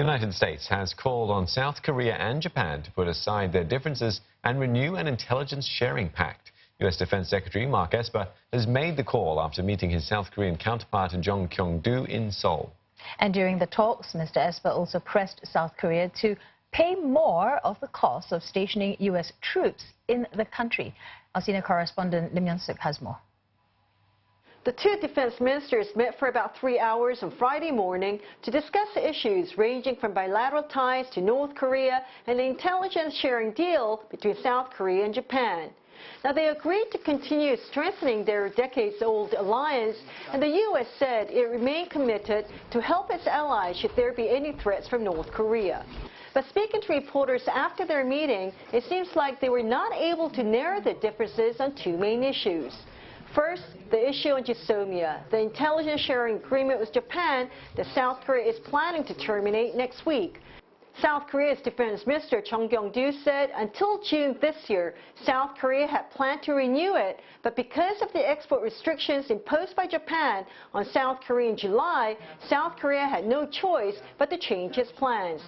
The United States has called on South Korea and Japan to put aside their differences and renew an intelligence sharing pact. U.S. Defence Secretary Mark Esper has made the call after meeting his South Korean counterpart Jeong Kyeong-doo in Seoul. And during the talks, Mr. Esper also pressed South Korea to pay more of the cost of stationing U.S. troops in the country. Our senior correspondent Lim Yeon-suk has more. The two defense ministers met for about 3 hours on Friday morning to discuss issues ranging from bilateral ties to North Korea and the intelligence sharing deal between South Korea and Japan. Now, they agreed to continue strengthening their decades-old alliance, and the U.S. said it remained committed to help its allies should there be any threats from North Korea. But speaking to reporters after their meeting, it seems like they were not able to narrow the differences on two main issues. First, the issue on Gisomia, the intelligence sharing agreement with Japan that South Korea is planning to terminate next week. South Korea's Defense Minister Jeong Kyeong-doo said until June this year, South Korea had planned to renew it, but because of the export restrictions imposed by Japan on South Korea in July, South Korea had no choice but to change its plans.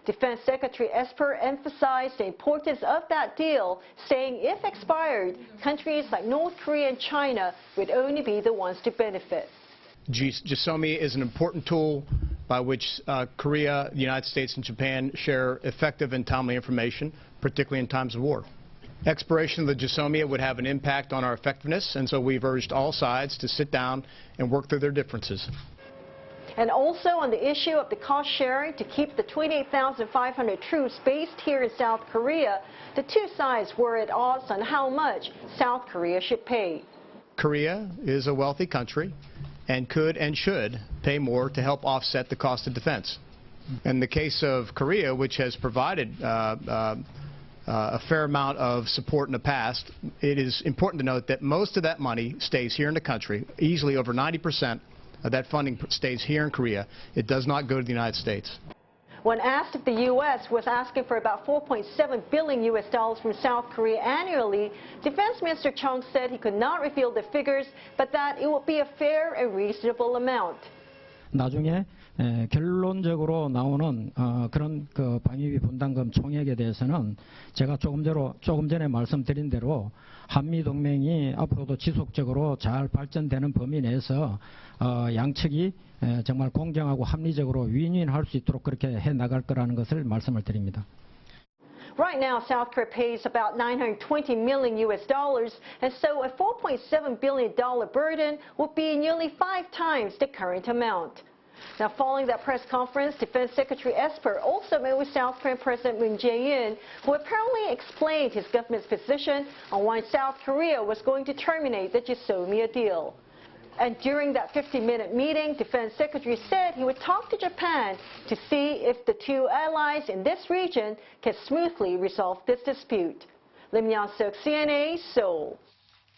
Defense Secretary Esper emphasized the importance of that deal, saying if expired, countries like North Korea and China would only be the ones to benefit. Gisomia is an important tool by which Korea, the United States, and Japan share effective and timely information, particularly in times of war. Expiration of the Gisomia would have an impact on our effectiveness, and so we've urged all sides to sit down and work through their differences. And also on the issue of the cost sharing to keep the 28,500 troops based here in South Korea, the two sides were at odds on how much South Korea should pay. Korea is a wealthy country and could and should pay more to help offset the cost of defense. In the case of Korea, which has provided a fair amount of support in the past, it is important to note that most of that money stays here in the country. Easily over 90% of that funding stays here in Korea. It does not go to the United States. When asked if the U.S. was asking for about $4.7 billion from South Korea annually, Defense Minister Chung said he could not reveal the figures, but that it would be a fair and reasonable amount. 나중에 결론적으로 나오는 그런 그 방위비 분담금 총액에 대해서는 제가 조금 전에 말씀드린 대로 한미 동맹이 앞으로도 지속적으로 잘 발전되는 범위 내에서 양측이 정말 공정하고 합리적으로 윈윈할 수 있도록 그렇게 해 나갈 거라는 것을 말씀을 드립니다. Right now, South Korea pays about $920 million, and so a $4.7 billion burden would be nearly 5 times the current amount. Now, following that press conference, Defense Secretary Esper also met with South Korean President Moon Jae-in, who apparently explained his government's position on why South Korea was going to terminate the Gisomia deal. And during that 50-minute meeting, Defense Secretary said he would talk to Japan to see if the two allies in this region can smoothly resolve this dispute. Lim Yeon-suk, CNA, Seoul.